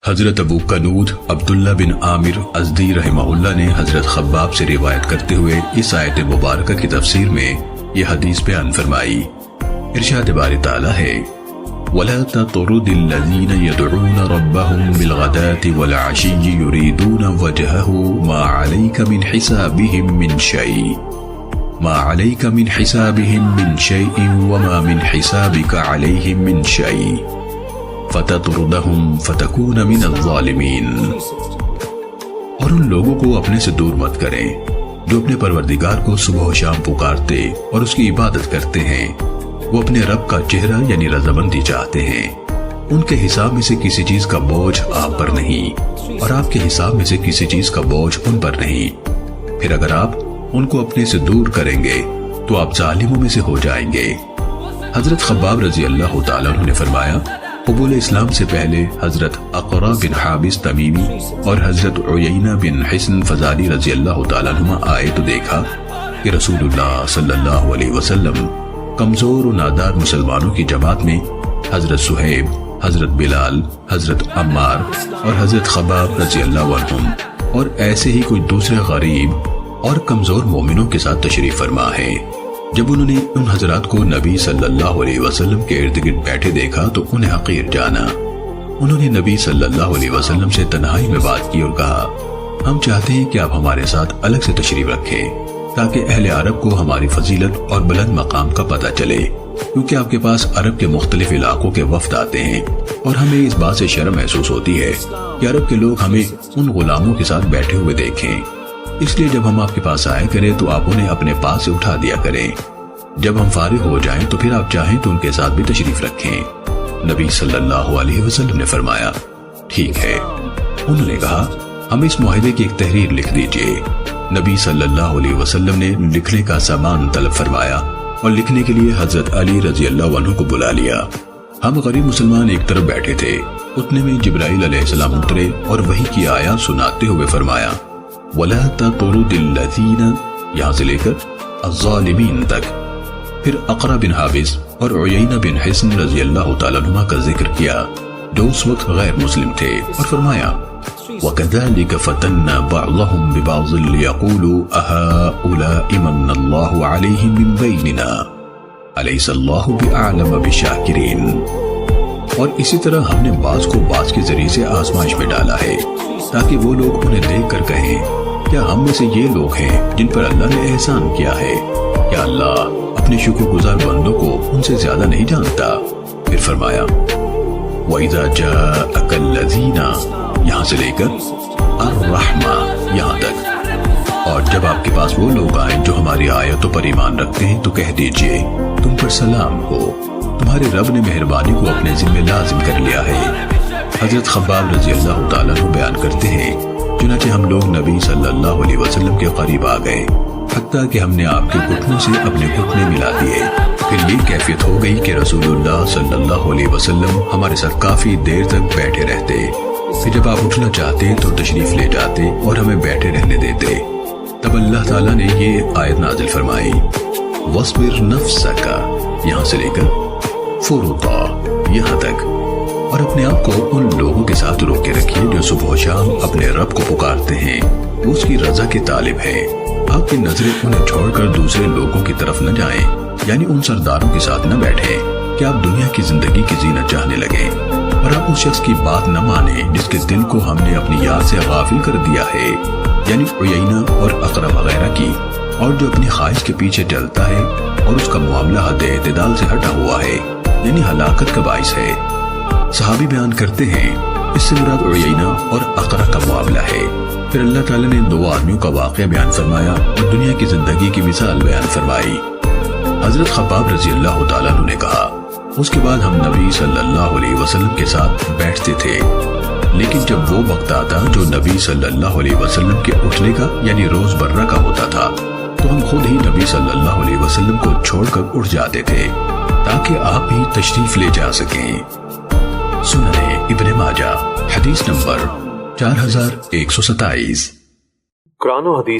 حضرت ابو کنود عبداللہ بن عامر ازدی رحمہ نے حضرت خباب سے روایت کرتے ہوئے اس آیت مبارکہ کی تفسیر میں یہ حدیث بیان فرمائی۔ ارشاد باری تعالیٰ ہے وَلَا تَطْرُدِ الَّذِينَ يَدْعُونَ رَبَّهُمْ بِالْغَدَاةِ وَالْعَشِيِّ يُرِيدُونَ وَجْهَهُ مَا عَلَيْكَ مِنْ حِسَابِهِمْ مِنْ شَيْءٍ مَا عَلَيْكَ مِنْ حِسَابِهِمْ مِنْ شَيْءٍ وَمَا مِنْ حِسَابِكَ عَلَيْهِمْ مِنْ شَيْءٍ فَتَطْرُدَهُمْ فَتَكُونَ مِنَ الظَّالِمِينَ۔ اور ان لوگوں کو اپنے سے دور مت کریں جو اپنے پروردگار کو صبح و شام پکارتے اور اس کی عبادت کرتے ہیں۔ وہ اپنے رب کا چہرہ یعنی رضامندی چاہتے ہیں۔ ان کے حساب میں سے کسی چیز کا بوجھ آپ پر نہیں اور آپ کے حساب میں سے کسی چیز کا بوجھ ان پر نہیں۔ پھر اگر آپ ان کو اپنے سے دور کریں گے تو آپ ظالموں میں سے ہو جائیں گے۔ حضرت خباب رضی اللہ تعالیٰ عنہ نے فرمایا قبول اسلام سے پہلے حضرت اقرا بن حابس تمیمی اور حضرت عیینہ بن حصن فزاری رضی اللہ تعالیٰ عنہ آئے تو دیکھا کہ رسول اللہ صلی اللہ علیہ وسلم کمزور و نادار مسلمانوں کی جماعت میں حضرت صہیب، حضرت بلال، حضرت عمار اور حضرت خباب رضی اللہ عنہم اور ایسے ہی کوئی دوسرے غریب اور کمزور مومنوں کے ساتھ تشریف فرما ہے۔ جب انہوں نے ان حضرات کو نبی صلی اللہ علیہ وسلم کے ارد گرد بیٹھے دیکھا تو انہیں حقیر جانا۔ انہوں نے نبی صلی اللہ علیہ وسلم سے تنہائی میں بات کی اور کہا ہم چاہتے ہیں کہ آپ ہمارے ساتھ الگ سے تشریف رکھیں تاکہ اہل عرب کو ہماری فضیلت اور بلند مقام کا پتہ چلے، کیونکہ آپ کے پاس عرب کے مختلف علاقوں کے وفد آتے ہیں اور ہمیں اس بات سے شرم محسوس ہوتی ہے کہ عرب کے لوگ ہمیں ان غلاموں کے ساتھ بیٹھے ہوئے دیکھیں۔ اس لیے جب ہم آپ کے پاس آئے کریں تو آپ انہیں اپنے پاس سے اٹھا دیا کریں۔ جب ہم فارغ ہو جائیں تو پھر آپ چاہیں تو ان کے ساتھ بھی تشریف رکھیں۔ نبی صلی اللہ علیہ وسلم نے فرمایا ٹھیک ہے۔ انہوں نے کہا ہم اس معاہدے کی ایک تحریر لکھ دیجئے۔ نبی صلی اللہ علیہ وسلم نے لکھنے کا سامان طلب فرمایا اور لکھنے کے لیے حضرت علی رضی اللہ عنہ کو بلا لیا۔ ہم غریب مسلمان ایک طرف بیٹھے تھے، اتنے میں جبرائیل علیہ السلام اترے اور وحی کی آیات سناتے ہوئے فرمایا وَلَا تَطْرُدِ الَّذِينَ یہاں سے لے کر الظالمین تک۔ پھر اقرا بن حابس اور عیینہ بن حصن رضی اللہ تعالیٰ عنہ کا ذکر کیا جو اس وقت غیر مسلم تھے اور فرمایا وَكَذَلِكَ فَتَنَّا بَعْضَهُمْ بِبَعْضٍ لِيَقُولُوا أَهَؤُلَاءِ مَنَّ اللَّهُ عَلَيْهِمْ مِنْ بَيْنِنَا أَلَيْسَ اللَّهُ بِأَعْلَمَ بِالشَّاكِرِينَ۔ اور اسی طرح ہم نے بعض کو بعض کے ذریعے سے آزمائش میں ڈالا ہے تاکہ وہ لوگ انہیں دیکھ کر کہیں کیا ہم میں سے یہ لوگ ہیں جن پر اللہ نے احسان کیا ہے؟ کیا اللہ اپنے شکر گزار بندوں کو ان سے زیادہ نہیں جانتا؟ پھر فرمایا وَإِذَا جَاءَكَ الَّذِينَ یہاں سے لے کر الرحمہ یہاں تک۔ اور جب آپ کے پاس وہ لوگ آئیں جو ہماری آیتوں پر ایمان رکھتے ہیں تو کہہ دیجئے تم پر سلام ہو، تمہارے رب نے مہربانی کو اپنے ذمہ لازم کر لیا ہے۔ حضرت خباب رضی اللہ تعالیٰ عنہ بیان کرتے ہیں چنانچہ ہم لوگ نبی صلی اللہ علیہ وسلم کے قریب آ گئے حتیٰ کہ ہم نے آپ کے گھٹنوں سے اپنے گھٹنے ملا دیے۔ پھر یہ کیفیت ہو گئی کہ رسول اللہ صلی اللہ علیہ وسلم ہمارے ساتھ کافی دیر تک بیٹھے رہتے، پھر جب آپ اٹھنا چاہتے تو تشریف لے جاتے اور ہمیں بیٹھے رہنے دیتے۔ تب اللہ تعالیٰ نے یہ آیت نازل فرمائی وَاصْبِرْ نَفْسَكَ یہاں سے لے کر فُرُطَ یہاں تک، اور اپنے آپ کو ان لوگوں کے ساتھ روک کے رکھیے جو صبح و شام اپنے رب کو پکارتے ہیں، وہ اس کی رضا کے طالب ہے۔ آپ کی نظریں انہیں چھوڑ کر دوسرے لوگوں کی طرف نہ جائیں، یعنی ان سرداروں کے ساتھ نہ بیٹھیں کہ آپ دنیا کی زندگی کی زینت چاہنے لگیں، اور آپ اس شخص کی بات نہ مانیں جس کے دل کو ہم نے اپنی یاد سے غافل کر دیا ہے، یعنی عیینہ اور اقرا وغیرہ کی، اور جو اپنی خواہش کے پیچھے چلتا ہے اور اس کا معاملہ حد اعتدال سے ہٹا ہوا ہے، یعنی ہلاکت کا باعث ہے۔ صحابی بیان کرتے ہیں اس سے مراد عیینہ اور اقرا کا معاملہ ہے۔ پھر اللہ تعالیٰ نے دو آدمیوں کا واقعہ بیان فرمایا اور دنیا کی زندگی کی مثال بیان فرمائی۔ حضرت خباب رضی اللہ تعالیٰ عنہ نے کہا اس کے بعد ہم نبی صلی اللہ علیہ وسلم کے ساتھ بیٹھتے تھے، لیکن جب وہ وقت آتا جو نبی صلی اللہ علیہ وسلم کے اٹھنے کا یعنی روز برہ کا ہوتا تھا تو ہم خود ہی نبی صلی اللہ علیہ وسلم کو چھوڑ کر اٹھ جاتے تھے تاکہ آپ بھی تشریف لے جا سکیں۔ سنن ابن ماجہ حدیث نمبر 4127۔ قرآن و حدیث